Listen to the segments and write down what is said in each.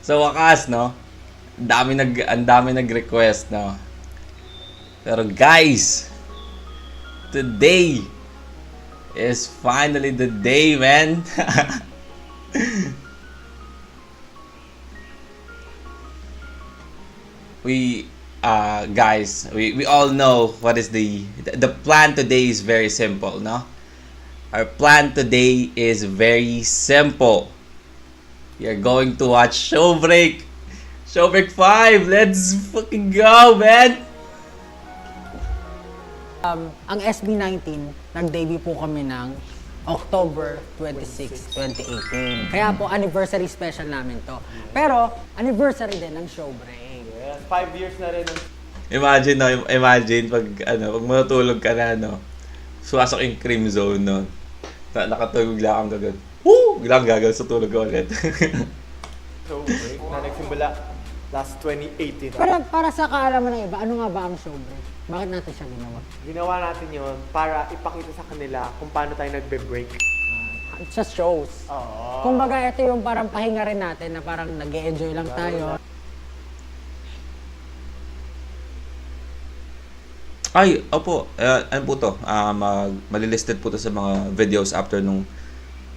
Sa wakas, no? Ang dami nag-request, no? Pero guys, today is finally the day, man. Guys, we all know what is the plan today is very simple, no? Our plan today is very simple. We are going to watch Showbreak. Showbreak 5. Let's fucking go, man. Ang SB19, nag-debut po kami ng October 26, 2018. Kaya po, anniversary special namin to. Pero, anniversary din ng Showbreak. Yes, 5 years na rin. Imagine, no? Imagine pag matutulog ka na, no? Suwasok yung cream zone, no? Nakatulog lang kang gagawin. Woo! Biglang gagawin sa tulog ko ulit. Showbreak na nagsimula last 2018. Pero para sa kaalaman ng iba, ano nga ba ang Showbreak? Bakit natin siya ginawa? Ginawa natin yon para ipakita sa kanila kung paano tayo nagbe-break. Sa shows. Oo. Kumbaga, ito yung parang pahinga rin natin na parang nag-e-enjoy lang tayo. Ay, opo. Ano po to? Malilisted po to sa mga videos after nung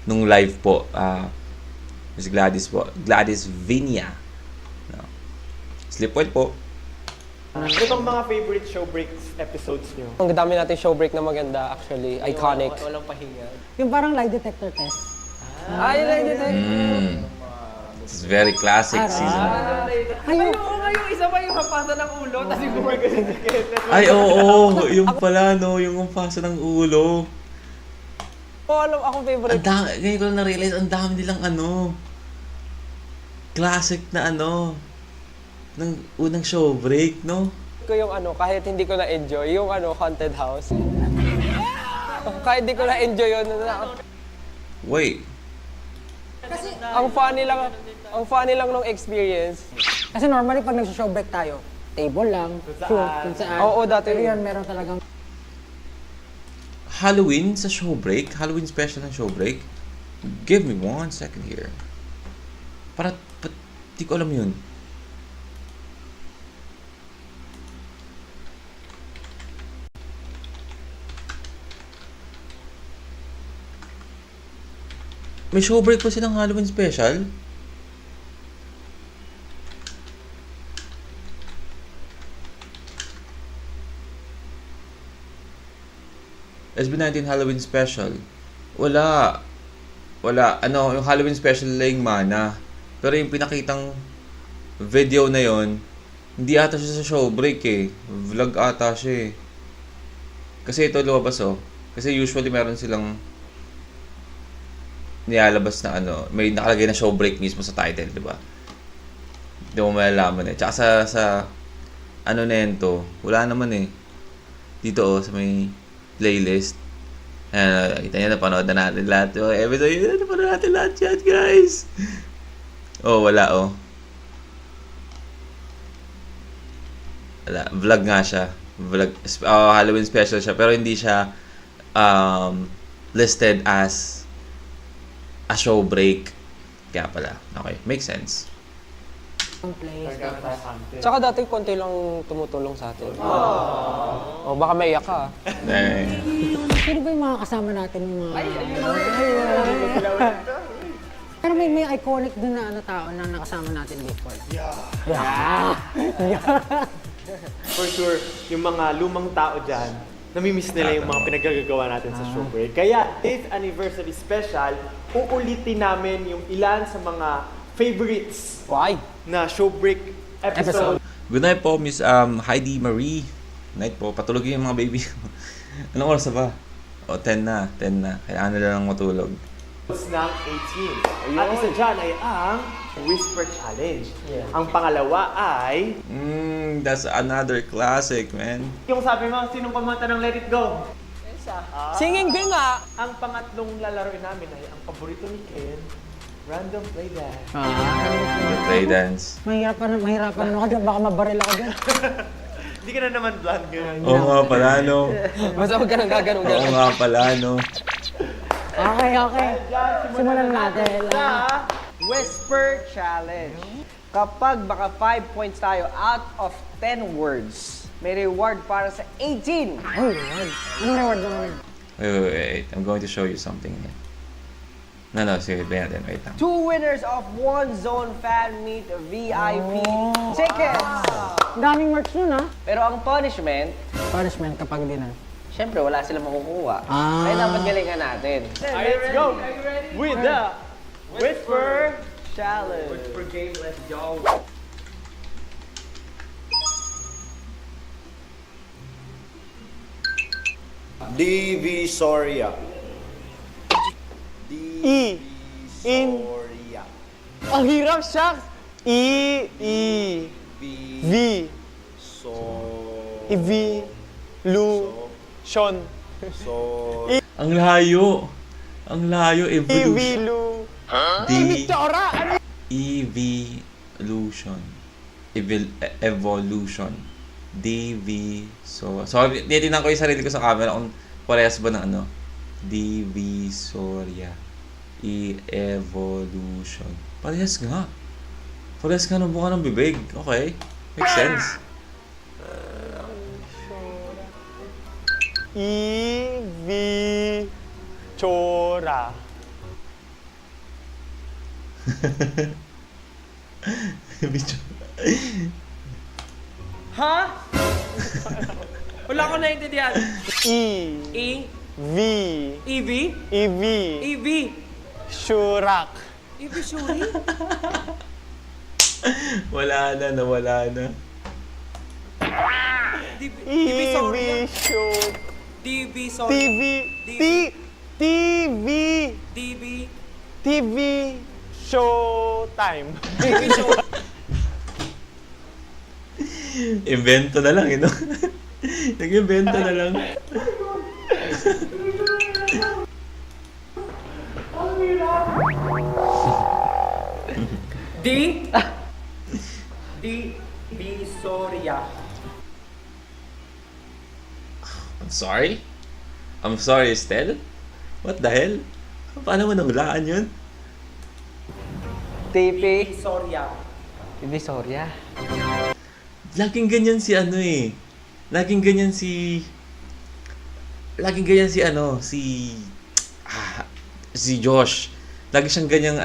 live po. Miss Gladys po. Gladys Vinia. No. Sleep well po. Ano bang mga favorite Showbreaks episodes nyo? Ang dami natin showbreak na maganda, actually. Iconic. Walang pahinga. Yung parang lie detector test. Ay, like it. It's very classic season. Ayun. Yung isa pa yung hampasan ng ulo, tapos yung gumagano. Ay, oo. Yung pala, no? Yung umpasa ng ulo. Alam akong favorite. Ngayon ko lang na-realize, ang dami nilang classic na ng unang Showbreak, no? Ko yung kahit hindi ko na-enjoy, yung haunted house. Kahit hindi ko na-enjoy yun. Wait. Ang funny lang nung experience. Kasi normally pag nag-showbreak tayo, table lang, kung saan. Oo, dati Pero yun, meron talagang Halloween sa Showbreak? Halloween special ng Showbreak? Give me 1 second here. Di ko alam yun. May Showbreak pa silang Halloween special? SB19 Halloween special. Wala. Yung Halloween special lang mana. Pero yung pinakitang video na yon, hindi ata siya sa Showbreak eh. Vlog ata siya eh. Kasi ito lumabas oh. Kasi usually meron silang nilalabas na may nakalagay na Showbreak mismo sa title, di ba? Hindi mo malalaman eh. Tsaka sa na yun to, wala naman eh. Dito oh, sa may playlist. Kita nyo, napanood na natin lahat. Oh, episode yun, napanood natin lahat yan, guys. Oh, wala oh. Wala. Vlog nga siya. Vlog. Halloween special siya. Pero hindi siya listed as a Showbreak. Kaya pala. Okay. Makes sense. place. Tsaka dati konti lang tumutulong sa atin. O baka maiyak ka. Sino ba yung mga kasama natin? Yung mga... Pero may iconic din na tao na nakasama natin before. Yeah. For sure, yung mga lumang tao dyan, namimiss nila yung mga pinaggagawa natin sa Showbreak. Kaya, this anniversary special, uulitin namin yung ilan sa mga favorites Why? na Showbreak episode. Good night po, Miss Heidi Marie. Night po. Patulogin yung mga baby. Anong oras na ba? 10 na. Kailangan na lang matulog. Ng 18. At isa dyan ay ang Whisper Challenge. Ang pangalawa ay... That's another classic, man. Yung sabi mo, sinong kumanta ng Let It Go? Singing din nga! Ang pangatlong lalaroin namin ay ang paborito ni Ken, Random Play Dance. The play dance. Mahirapan ako dyan. Baka mabaril ako dyan. Hindi ka na naman blonde ganyan. Oo nga pala, no? Basta huwag ka nang gaganong Oo nga pala, no? Okay. Simulan natin. Whisper Challenge. Kapag baka 5 points tayo out of 10 words, may reward para sa 18. Oh, reward. Anong reward naman? Wait. I'm going to show you something here. No, sige, wait lang. 2 winners of One Zone Fan Meet VIP tickets. Ang daming merch nun, ha? Pero ang punishment, Punishment kapag di na. syempre wala silang makukuha. Ah. Kaya dapat galingan natin. Let's go with the Whisper Challenge. Whisper game. Let's go. Divisoria. E. In. Divisoria. Ang hirap, shucks. V. So. V. Lu. Sean. So. Ang layo. Ang layo. Evolution. Lu. Victoria! Evolution. Evolution. So tinitingnan ko yung sarili ko sa camera kung parehas ba ng ano. Divisoria. Evolution. Parehas nga. Parehas nga ng buka ng bibig. Okay. Makes sense. Chora. Ha? Wala ko naiintindihan. E. V. EV? EV. EV? Shurak. EV Shuri? Wala na, nawala na. DB sorry. Shoot. DB sorry. TV. TV. DB. TV. Showtime. DB Shuri. Invento na lang, no? Nag-invento na lang. Divisoria. I'm sorry, Estelle? What the hell? Paano mo nahulaan yun? TP. Soria. Divisoria. Laging ganyan si ano eh. Laging ganyan si Josh. Lagi siyang ganyan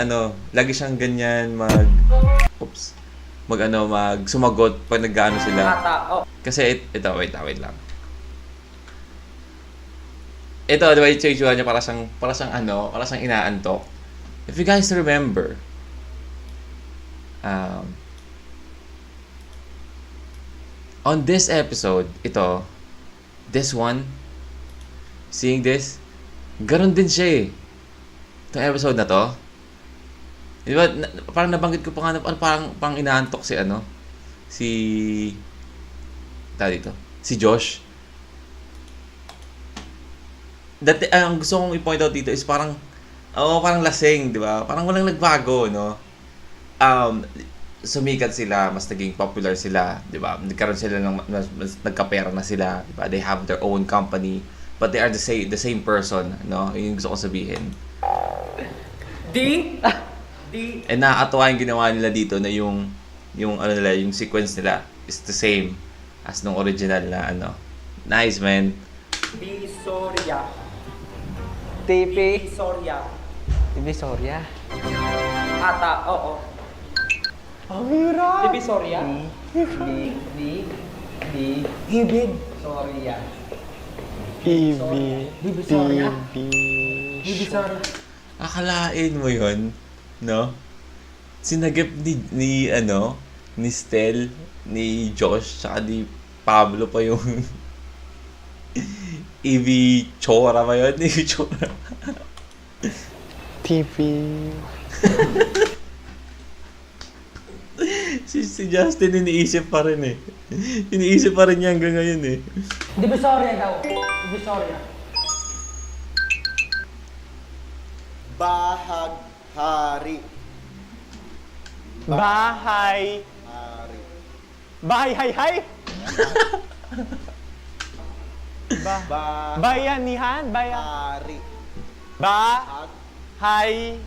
sumagot pag nag-ano sila. Kasi ito, wait lang. Ito, diba yung tsura niya para siyang inaantok. If you guys remember, on this episode, seeing this, ganon din siya eh. Itong episode na to. Di ba, parang nabanggit ko pa nga, parang inaantok si Josh. Dati, ang gusto kong i-point out dito is parang lasing, di ba? Parang walang nagbago, no? Sumikat sila, mas naging popular sila, di ba? Nagkaroon sila mas nagkapera na sila, di ba? They have their own company, but they are the same person, no? Yun yung gusto kong sabihin. And nakakatawa yung ginawa nila dito na yung sequence nila is the same as nung original na Nice, man. Divisoria. TP. Soria. Divisoria. Ata, oo. Ang hirap. Divisoria. Hibig. Soria. Divisoria. Divisoria. Akalain mo yun, no? Sinagip ni Stel, ni Josh, saka ni Pablo pa yung Evie Chora ba yun? Evie Chora. TV. si Justin iniisip pa rin eh. Iniisip pa rin niya hanggang ngayon eh. Divisoria daw. Divisoria. Bahaghari. Bahay. Hari. Bahay-hay-hay. Bayanihan. Bahari. Hay.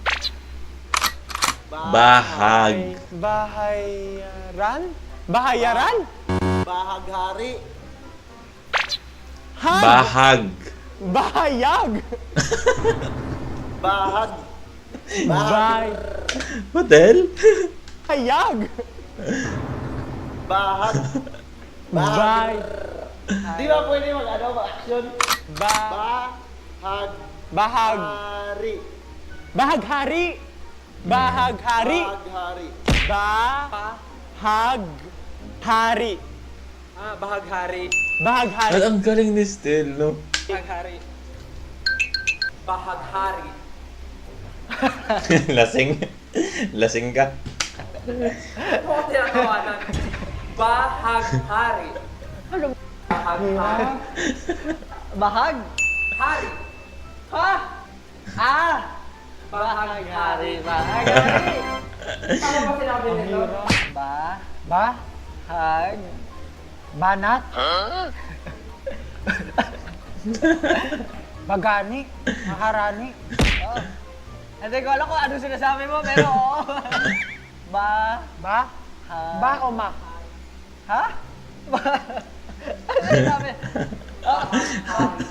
Bahag. Bahayaran? Bahayaran? Bahaghari. Hag? Bahag. Bahayag? Bahag. Bahayag? What the hell? Bahag. Bay... Di ba pwede mag-action? Bahag. Bahag... Hari. Bahaghari! Bahaghari! Bahaghari. Bahaghari. Bahaghari. Bahaghari. Ang galing ni Stel, no? Bahaghari. Bahaghari. Lasing. Lasing ka. Ano ko tinatawanan? Bahaghari. Ano? Bahaghari. Bahag? Hari. Ha? Ah! Bahaghari. Bahaghari. Ano ba sinabi nito? Hag. Banat? Bagani? Maharani? Hindi ko alam kung ano sinasabi mo, pero oo. Ba? Ba? Ba o ma? Ha? Ba? Ano sinabi?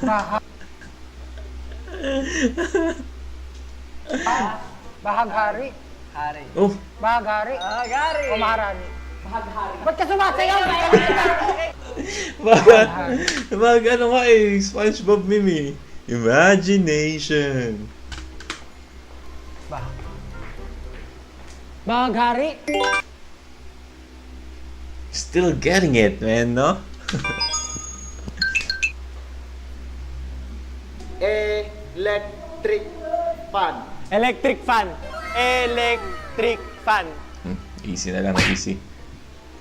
Bahag. Bahaghari? Hari. Oh, Bahaghari? Bahaghari. O maharani? Bahaghari. Ba't ka sumasayaw? ano nga eh, SpongeBob meme eh. Imagination. Bahaghari? Still getting it, man, no? Electric fan. Electric fan. Electric fan. Easy na lang, easy.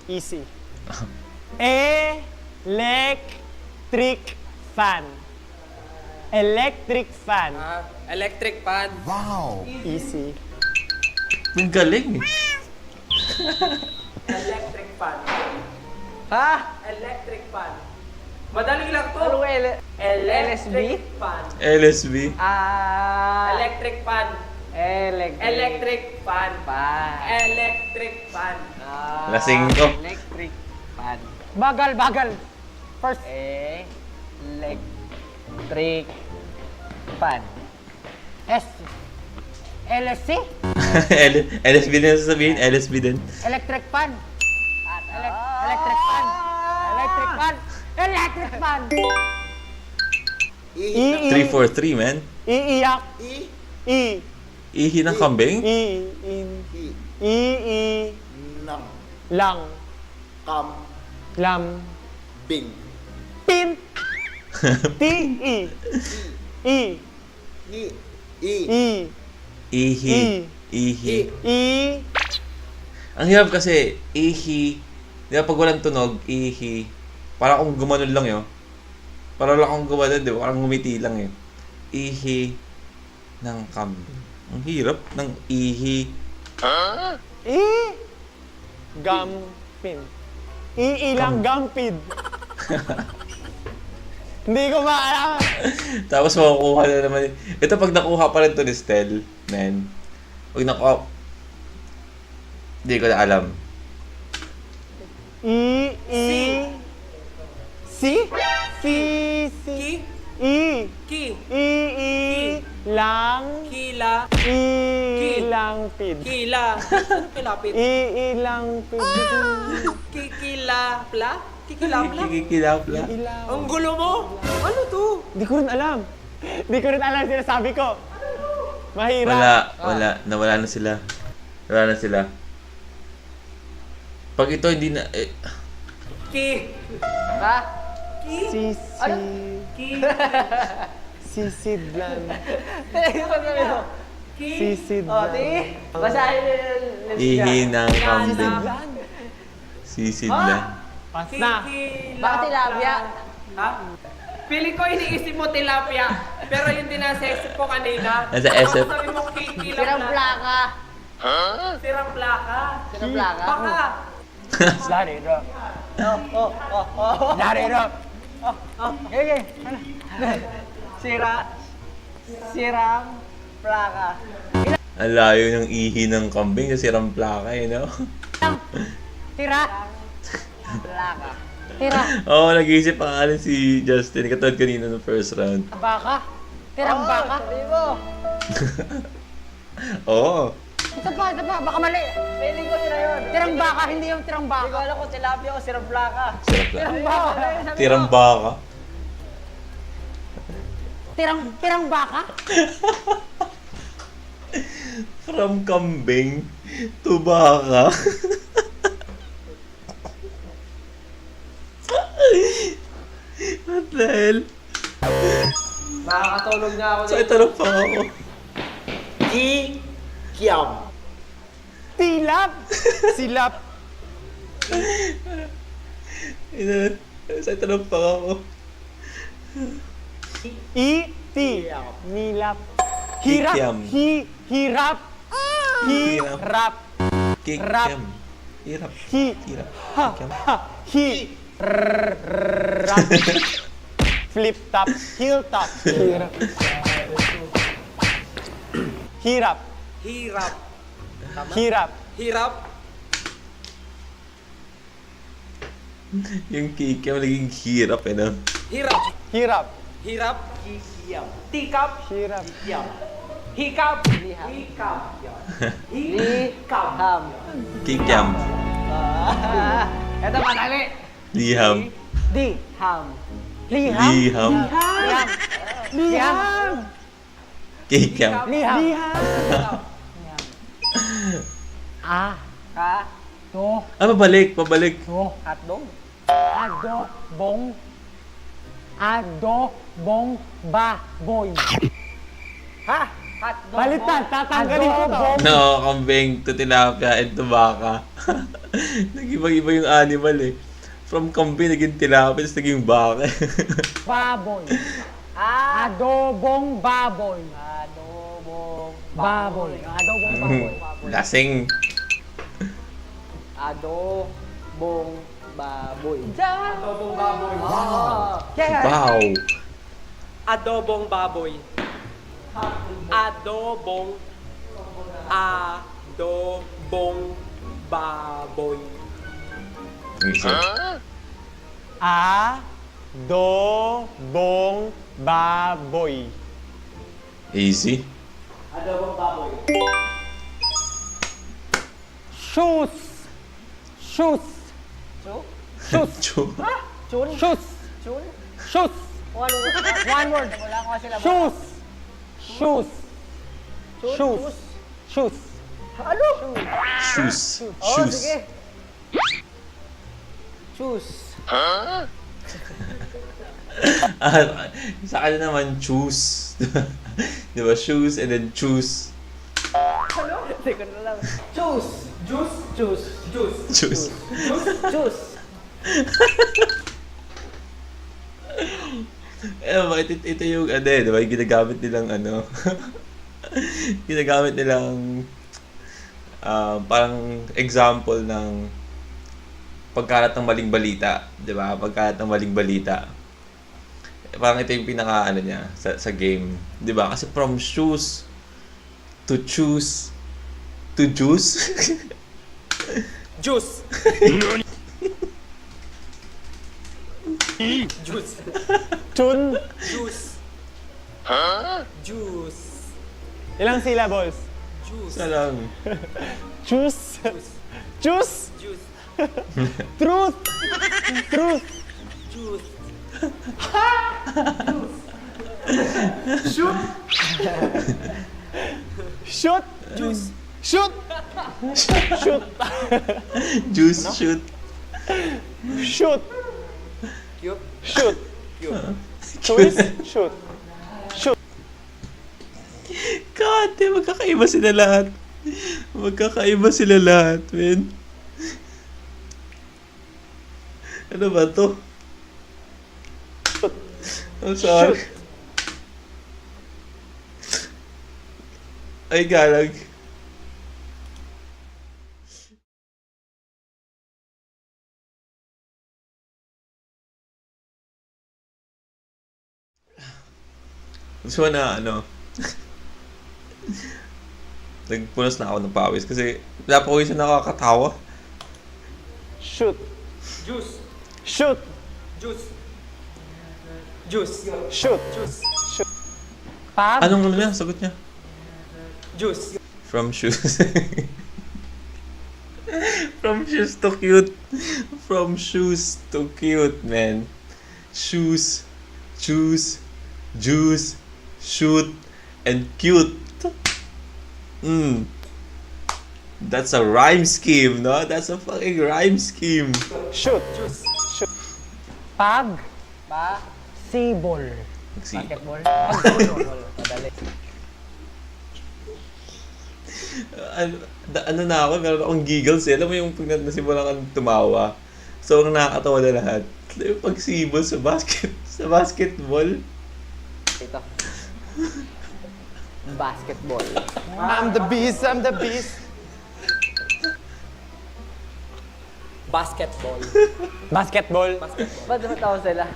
Easy. Electric fan. Electric fan. Electric fan. Easy. Ang galing eh. Electric fan. Ha? Electric fan. Madali lang to. Ano LSB? Fan. LSB. Electric fan. Electric fan. Electric fan. Lasing ko. Electric fan. Bagal, bagal. First. Electric fan. S. LSC? LSB din ang sasabihin, LSB din. Electric fan. Electric fan. Electric fan. Electric fan. I. 343, man. Iiyak. I. I. Ihi ng kambing? I. I. Nam. Lang. Kam. Lam. Bing. Pin. T. I. I. I. I. I. Ihi. Ihi. I. Ang hirap kasi, ihi. Di ba pag walang tunog, ihi. Parang kung gumanon lang yun. Parang lang kung gumanon, di ba? Parang ngumiti lang yun. Ihi ng kambing. Ang hirap ng ihi. I. Gampin. Iilang gampid. Hindi ko maalam. Tapos makukuha na naman. Ito pag nakuha pa rin to ni Stel, man. Pag nakuha, hindi ko na alam. I. Si. Si. Si. I. Ki. I. Lang. Kila. Ilang pid. Kila. Ano kilapit? Ilang pid. Kikilapla? Kikilapla? Kikikilapla. Ilang. Ang gulo mo! Ano to? Di ko rin alam. Di ko rin alam sinasabi ko. Mahirap. Nawala na sila. Wala na sila. Pag ito hindi na, Ki. Ha? Ki? Sisi. Ki. Sisidlan. Ki. Sisidlan. Basahin mo yung ihi ng kambing. Sisidlan. Sisidlan. Pas na. Bakit tilapia? Ha? Pili ko iniisip mo tilapia. Pero yung din nasa isip ko kanina. Nasa isip. Sabi mo kikilapla. Sirang plaka. Sirang plaka. Sirang plaka. Baka. Narito. Narito. Okay. Sirang plaka. Ang layo ng ihi ng kambing sa sirang plaka eh, no? Tira. Plaka. Tira. Oo, nag-iisip pa nga rin si Justin. Katulad kanina ng first round. Baka. Tirang baka. Sabi mo. Oo. Ito pa. Baka mali. Feeling ko sila yun. Tirang baka, hindi yung tirang Hindi ko baka. alam kung tilapia o sirang plaka. Sirang plaka. Tirang baka. Tirang baka. Tirang baka? From kambing to baka. What the hell? Nakakatulog na ako So, ito na pa ako. Kikiam. Tilap! Silap! So, ito na pa ako. Iti. Nilap. Hirap. Kikiam. Hirap. Hirap. Kikiam. Hirap. Hirap. Ha. Kikiam. Ha. Rap. Flip top. Heel top. Hirap. Hirap. Hirap. Hirap. Hirap. Yung kikiam naging hirap eh, no? Hirap. Hirap. Hirap. Kikiam. Tikap. Hirap. Kikiam. Hikap. Hikap. Hikap. Ham. Kikiam. Ito madali. Liham. Di. Ham. Liham. Liham. Liham. Kikiam. Liham. Ah. Ha? Do. Pabalik. Do. Hotdog. Adobong baboy. Ha? Hotdog. Baliktad. Tatanggalin ko to. No, kambing to tilapia and to baka. Nag-iba-iba yung animal eh. From kambing naging tilapia, tapos naging baka. Baboy. Ah. Adobong baboy. Adobong Baboy. Adobong baboy. Lasing. Adobong baboy. Diyan. Adobong baboy. Yeah. Wow. Adobong baboy. Adobong baboy. Adobong baboy. Easy. Shoes. Shoes. Chu. Chun? Shoes. Chun? Shoes. One word. One word. Wala ko sila. Shoes. Shoes. Shoes. Shoes. Ano? Shoes. Oh, Shoes. sige. Shoes. Sa kanya naman, choose. Di ba? Shoes and then choose. Hindi ko na lang. Choose. Juice. Juice. Juice. Choose. Juice. Eh, bakit ito yung, ano eh, di ba? Yung ginagamit nilang, ginagamit nilang, parang example ng pagkalat ng maling balita. Di ba? Pagkalat ng maling balita. Parang ito yung pinaka, niya, sa game. Di ba? Kasi from shoes to choose to juice. Juice. Juice. Chun. Juice. Juice. Ilang syllables? Juice. Isa lang. Choose. Choose. Juice. Truth. Truth. Juice. Shoot. Juice. Shoot. Shoot. Juice, shoot. Shoot. Cute. Shoot. Choice. Shoot. Shoot. God, magkakaiba sila lahat. Magkakaiba sila lahat, men. Ano ba to? I'm sorry. Ay, galag. Gusto mo na, Nagpunas na ako ng pawis kasi napawisan nakakatawa. Shoot. Juice. Shoot. Juice. Juice. Shoot. Juice. Pag, Anong ano niya? Sagot niya? Juice. From shoes. From shoes to cute. From shoes to cute, man. Shoes, juice, juice, shoot, and cute. That's a rhyme scheme, no? That's a fucking rhyme scheme. Shoot. Juice. pag, sibol. Magsi- Basketball. Madali. ano na ako, meron akong giggles eh. Alam mo yung pag nasimulan kang tumawa. So, ang nakakatawa na lahat. Yung pagsibol sa basketball. Ito. Basketball. I'm the beast, I'm the beast. Basketball. Basketball. Ba't tumatawa sila?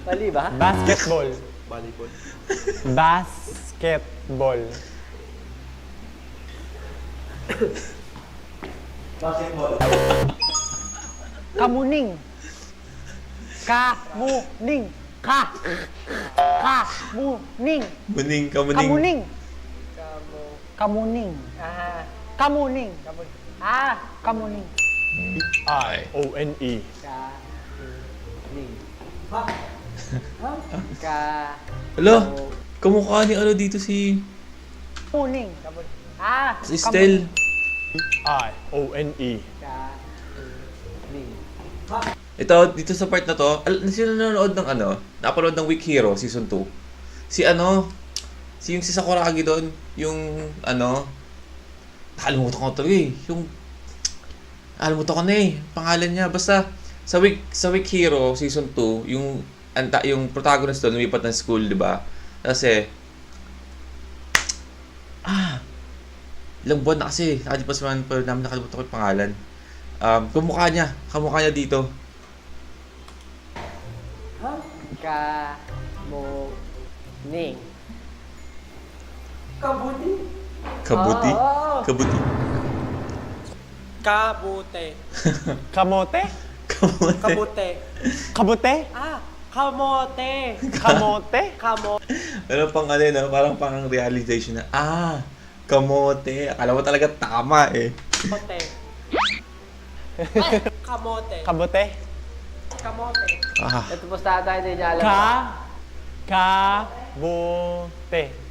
Mali ba? Basketball. Volleyball. Basketball. Kamuning. Kamuning. Kamuning. Muning ka, muning. Kamuning. Kamuning. Kamuning. Kamuning. I-O-N-E. Alo, kamukha ni ano dito si Kamuning. Estel. I-O-N-E. Ito, dito sa part na to, sino nanonood ng ano? Napanood ng Week Hero Season 2. Si yung si Sakuragi doon, yung ano, nakalimutan ko talaga eh. Nakalimutan ko na eh, pangalan niya. Basta, sa Week Hero Season 2, yung protagonist doon, lumipat ng school, di ba? Kasi, ilang buwan na kasi, nakalipas man, pero namin nakalimutan ko yung pangalan. Kamukha niya dito. Kamuning. Kabuti. Kabuti? Kabuti? Kabute. Kamote? Kamote? Kabute. Kabute? Kamote. Kamote? Kamote. Pero pang ano yun, parang realization na, kamote. Akala mo talaga tama eh. Kamote. Kamote. Kabote? Kamote. Ito po tayo, hindi niya alam. Kabote.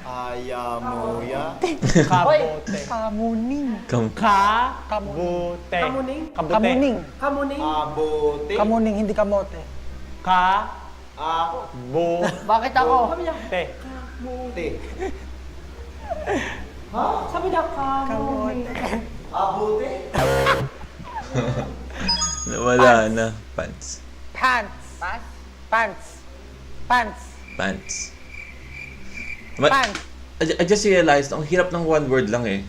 Ayamuya. Kabote. Kamuning. Kabote. Kamuning. Kamuning. Kamuning. Abote. Kamuning, hindi kamote. Kabote. Bakit ako? Te. Sabi na kamote. Abote. Wala na. Pants. Pants. Pants. Pants. Pants. Pants. I just realized, ang hirap ng one word lang eh.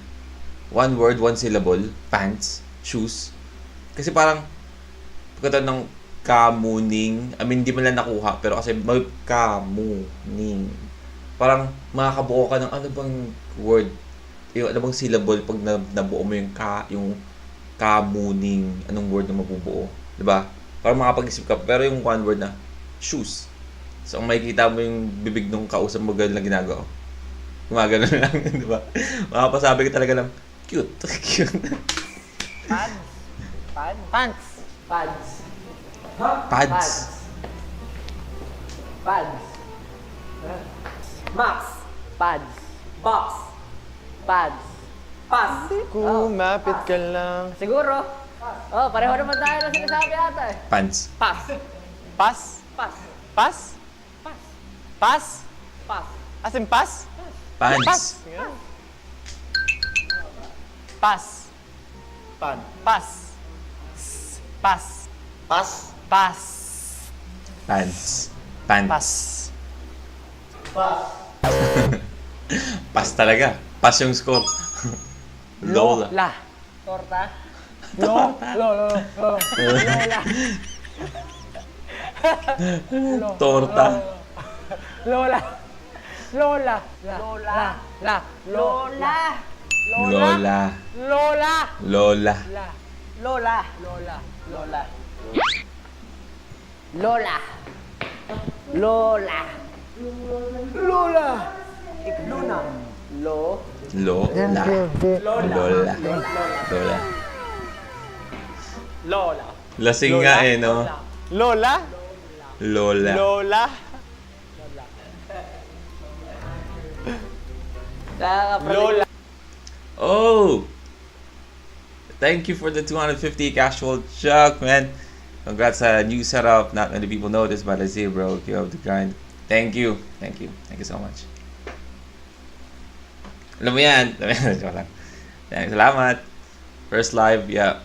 One word, one syllable. Pants. Shoes. Kasi parang, pagkatan ng kamuning, I mean, hindi mo lang nakuha, pero kasi kamuning. Parang, makakabuo ka ng ano bang word, yung ano bang syllable pag nabuo mo yung kamuning, anong word na mabubuo. Diba? Parang makapag-isip ka, pero yung one word na, shoes. So, kung makikita mo yung bibig nung kausap mo, gano'n lang ginagawa. Gumagano lang, di ba? Makapasabi ka talaga ng, cute. Cute. Pants. Pads. Pads. Pads. Max. Pads. Box. Pads. Pass. Kumapit ka lang. Siguro. Oh, pareho naman tayo na sinasabi ata eh. Pants. Pass. Pas. Pass. Pas. Pas. Pass. As in pas? Pants. Pas. Pan. Pas. Pas. Pas. Pas. Pants. Pants. Pas. Pass talaga. Pass yung score. Lola. La. Torta. Torta. Lola. Lola. La. Lola. Lola. Lola. Lola. La. Lola. Lola. Lola. Lola. Lola. Lola. Luna. Lo. Lola. Lola. Lola. Lola. Lasing nga eh, no? Lola? Lola. Lola? Lola. Oh! Thank you for the 250 casual Chuck, man. Congrats sa new setup. Not many people know this, but I see, bro. You have the grind. Thank you. Thank you. Thank you so much. Alam mo yan. Joke lang. Yan, salamat. First live, yeah.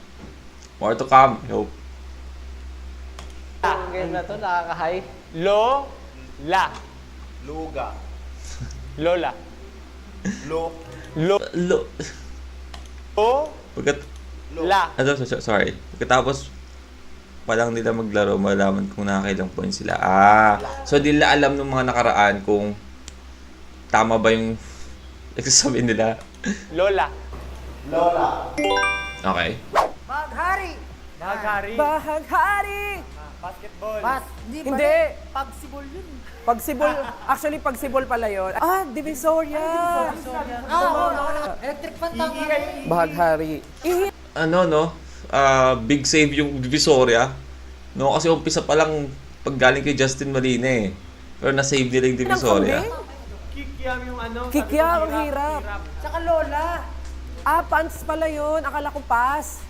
More to come, I hope. Ang game na to, nakaka-high. Lola. Luga. Lola. Lo. Lo. Lola. Pagkat... sorry. Pagkatapos palang nila maglaro, malaman kung nakakailang points sila. So di nila alam ng mga nakaraan kung tama ba yung nagsasabi nila. Lola. Lola. Okay. Baghari. Baghari. Baghari. Basketball. Hindi. Pagsibol yun. Pagsibol. Actually, pagsibol pala yun. Divisoria. Electric fan tama. Baghari. Ano, no? Big save yung Divisoria. No, kasi umpisa pa lang paggaling kay Justin Molina eh. Pero na-save nila yung Divisoria. Kikiam yung ano. Kikiam, ang hirap. Tsaka Lola. Pants pala yun. Akala ko pass.